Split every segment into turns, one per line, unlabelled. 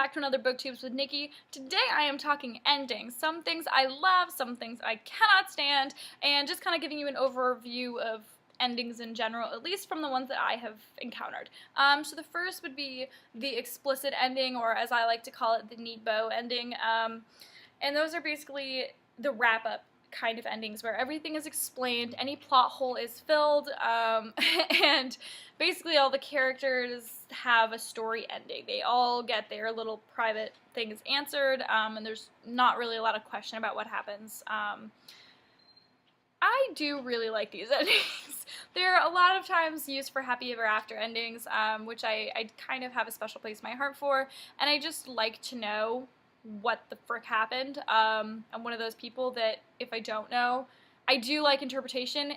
back to another BookTubes with Nikki. Today I am talking endings. Some things I love, some things I cannot stand, and just kind of giving you an overview of endings in general, at least from the ones that I have encountered. So the first would be the explicit ending, or as I like to call it, the neat bow ending. And those are basically the wrap-up kind of endings where everything is explained, any plot hole is filled, and basically all the characters have a story ending. They all get their little private things answered, and there's not really a lot of question about what happens. I do really like these endings. They're a lot of times used for happy ever after endings, which I kind of have a special place in my heart for, and I just like to know what the frick happened. I'm one of those people that if I don't know, I do like interpretation,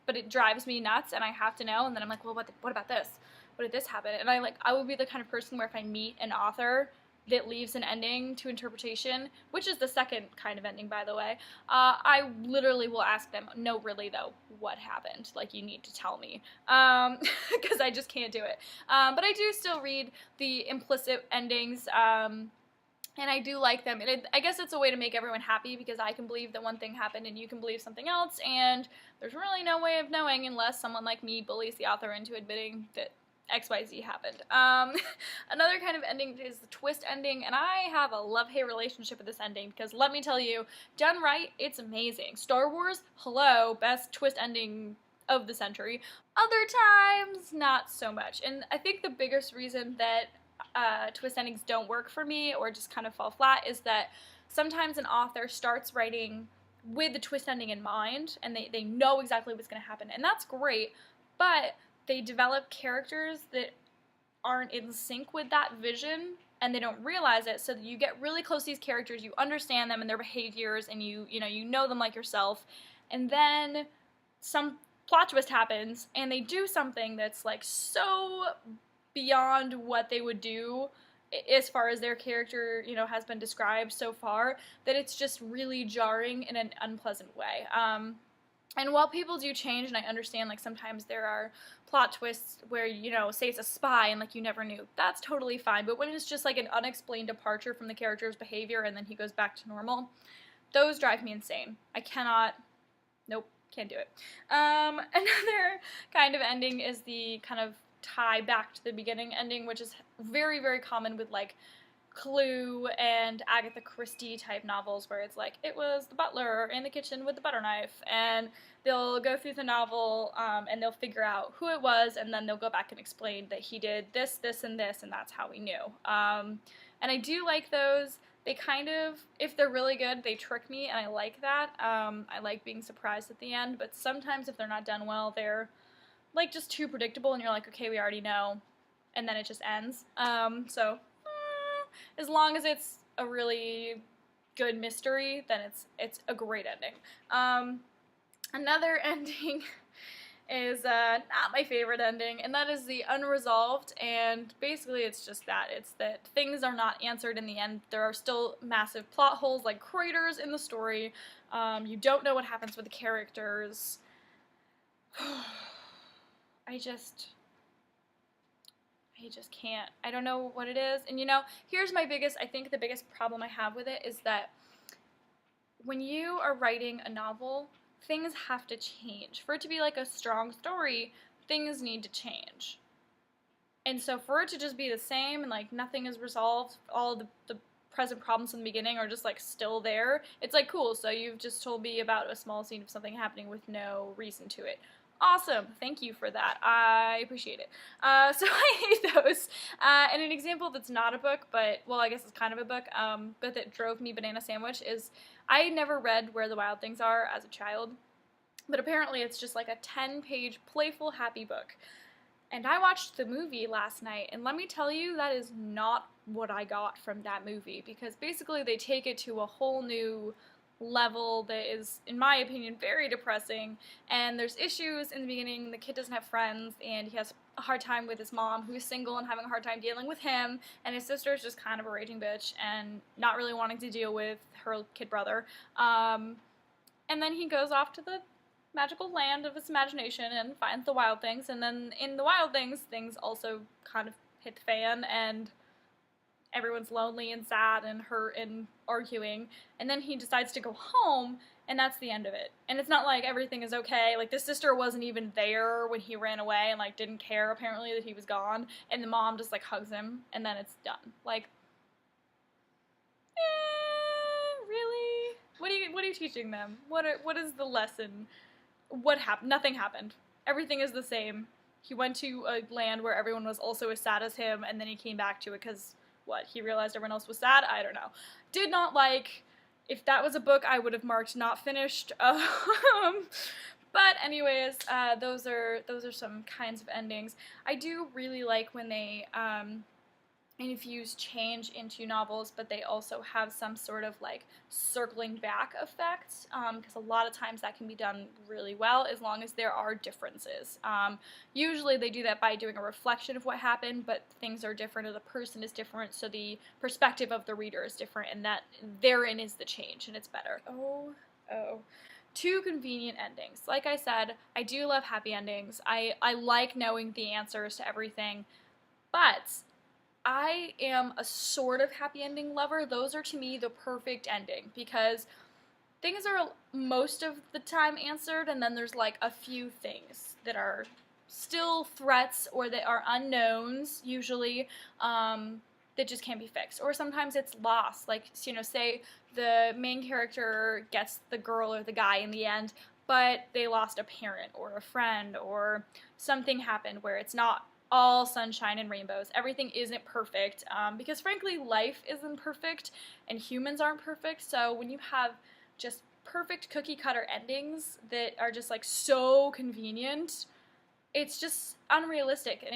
but it drives me nuts and I have to know, and then I'm like, well, what about this? What did this happen? And I would be the kind of person where if I meet an author that leaves an ending to interpretation, which is the second kind of ending, by the way, I literally will ask them, no, really though, what happened? Like, you need to tell me, because I just can't do it. But I do still read the implicit endings, and I do like them. And I guess it's a way to make everyone happy, because I can believe that one thing happened and you can believe something else, and there's really no way of knowing unless someone like me bullies the author into admitting that XYZ happened. Another kind of ending is the twist ending, and I have a love-hate relationship with this ending, because let me tell you, done right, it's amazing. Star Wars, hello, best twist ending of the century. Other times, not so much. And I think the biggest reason that twist endings don't work for me, or just kind of fall flat, is that sometimes an author starts writing with the twist ending in mind, and they know exactly what's going to happen, and that's great, but they develop characters that aren't in sync with that vision, and they don't realize it, so that you get really close to these characters, you understand them and their behaviors, and you know them like yourself, and then some plot twist happens, and they do something that's like so beyond what they would do as far as their character, has been described so far, that it's just really jarring in an unpleasant way. And while people do change, and I understand, like, sometimes there are plot twists where, say it's a spy and, like, you never knew, that's totally fine. But when it's just, like, an unexplained departure from the character's behavior and then he goes back to normal, those drive me insane. I cannot, nope, can't do it. Another kind of ending is the kind of tie back to the beginning ending, which is very, very common with, like, Clue and Agatha Christie type novels, where it's like, it was the butler in the kitchen with the butter knife, and they'll go through the novel, and they'll figure out who it was, and then they'll go back and explain that he did this, this, and this, and that's how we knew. And I do like those. They kind of, if they're really good, they trick me, and I like that. I like being surprised at the end, but sometimes if they're not done well, they're like just too predictable, and you're like, okay, we already know, and then it just ends. As long as it's a really good mystery, then it's a great ending. Another ending is not my favorite ending, and that is the Unresolved, and basically it's just that. It's that things are not answered in the end. There are still massive plot holes, like craters in the story. You don't know what happens with the characters. I just can't. I don't know what it is. And here's I think the biggest problem I have with it is that when you are writing a novel, things have to change. For it to be like a strong story, things need to change. And so for it to just be the same and like nothing is resolved, all the present problems in the beginning are just like still there, it's like, cool, so you've just told me about a small scene of something happening with no reason to it. Awesome, thank you for that. I appreciate it. So I hate those. And an example that's not a book, but, well, I guess it's kind of a book, but that drove me banana sandwich is I never read Where the Wild Things Are as a child, but apparently it's just like a 10-page playful happy book. And I watched the movie last night, and let me tell you, that is not what I got from that movie, because basically they take it to a whole new level that is, in my opinion, very depressing, and there's issues in the beginning. The kid doesn't have friends, and he has a hard time with his mom, who's single and having a hard time dealing with him, and his sister's just kind of a raging bitch and not really wanting to deal with her kid brother, and then he goes off to the magical land of his imagination and finds the wild things, and then in the wild things, things also kind of hit the fan, and everyone's lonely and sad and hurt and arguing, and then he decides to go home, and that's the end of it. And it's not like everything is okay. Like, the sister wasn't even there when he ran away and, like, didn't care, apparently, that he was gone, and the mom just, like, hugs him, and then it's done. Like, really? What are you teaching them? What is the lesson? What happened? Nothing happened. Everything is the same. He went to a land where everyone was also as sad as him, and then he came back to it because, what, he realized everyone else was sad? I don't know. Did not like. If that was a book, I would have marked not finished. But anyways, those are some kinds of endings. I do really like when they infuse change into novels, but they also have some sort of like circling back effect, because a lot of times that can be done really well as long as there are differences. Usually they do that by doing a reflection of what happened, but things are different or the person is different, so the perspective of the reader is different, and that therein is the change, and it's better. Oh. Two convenient endings. Like I said, I do love happy endings. I like knowing the answers to everything, but I am a sort of happy ending lover. Those are, to me, the perfect ending, because things are most of the time answered, and then there's like a few things that are still threats or that are unknowns, usually, that just can't be fixed. Or sometimes it's loss. Like, you know, say the main character gets the girl or the guy in the end, but they lost a parent or a friend, or something happened where it's not all sunshine and rainbows. Everything isn't perfect, because frankly life isn't perfect and humans aren't perfect, so when you have just perfect cookie cutter endings that are just like so convenient, it's just unrealistic, and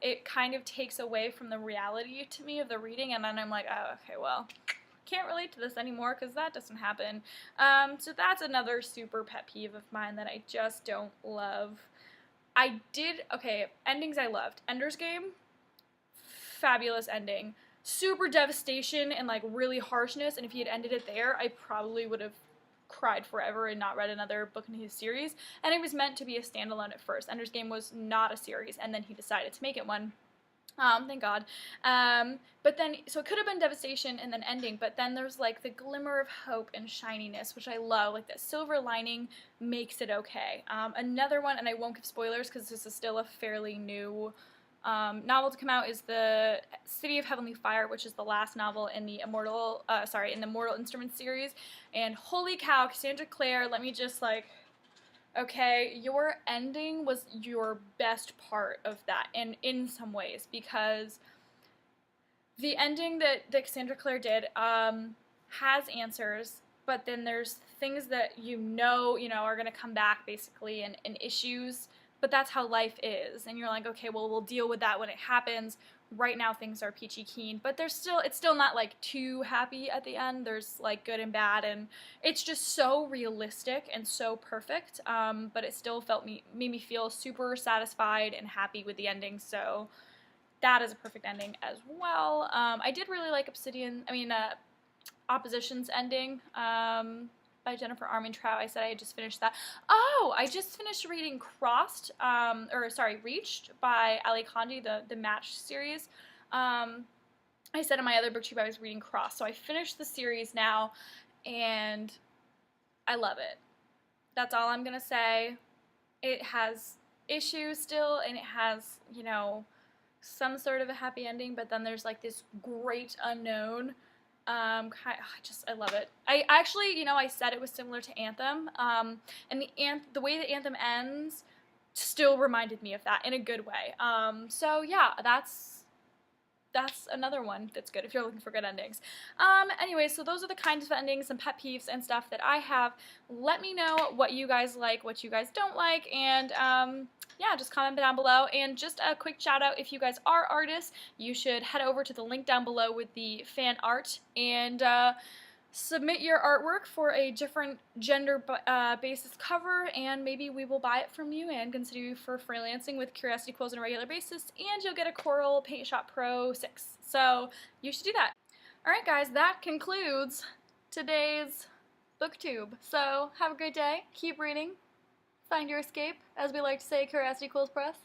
it kind of takes away from the reality to me of the reading, and then I'm like, oh, okay, well, can't relate to this anymore because that doesn't happen. So that's another super pet peeve of mine that I just don't love. Endings I loved. Ender's Game, fabulous ending. Super devastation and like really harshness, and if he had ended it there, I probably would have cried forever and not read another book in his series. And it was meant to be a standalone at first. Ender's Game was not a series, and then he decided to make it one. Thank God. But then, so it could have been devastation and then ending, but then there's like the glimmer of hope and shininess, which I love. Like, that silver lining makes it okay. Another one, and I won't give spoilers because this is still a fairly new novel to come out, is the City of Heavenly Fire, which is the last novel in the Mortal Instruments series. And holy cow, Cassandra Clare, let me just like, okay, your ending was your best part of that, and in some ways, because the ending that Cassandra Clare did has answers, but then there's things that you know are going to come back, basically, and issues, but that's how life is, and you're like, okay, well, we'll deal with that when it happens. Right now things are peachy keen, but it's still not like too happy at the end. There's like good and bad, and it's just so realistic and so perfect, but it still made me feel super satisfied and happy with the ending, so that is a perfect ending as well. I did really like Opposition's ending, by Jennifer Armentrout. I said I had just finished that. Oh, I just finished reading Reached by Ali Kandi, the Match series. I said in my other booktube I was reading Crossed, so I finished the series now, and I love it. That's all I'm gonna say. It has issues still, and it has, some sort of a happy ending, but then there's like this great unknown. I love it. I actually, I said it was similar to Anthem, and the way that Anthem ends still reminded me of that in a good way. So yeah, that's another one that's good if you're looking for good endings. Anyway, so those are the kinds of endings and pet peeves and stuff that I have. Let me know what you guys like, what you guys don't like, and yeah, just comment down below. And just a quick shout out, if you guys are artists, you should head over to the link down below with the fan art and submit your artwork for a different gender basis cover, and maybe we will buy it from you and consider you for freelancing with Curiosity Quills on a regular basis, and you'll get a Coral Paint Shop Pro 6. So you should do that. Alright guys, that concludes today's booktube. So have a great day, keep reading, find your escape, as we like to say at Curiosity Quills Press.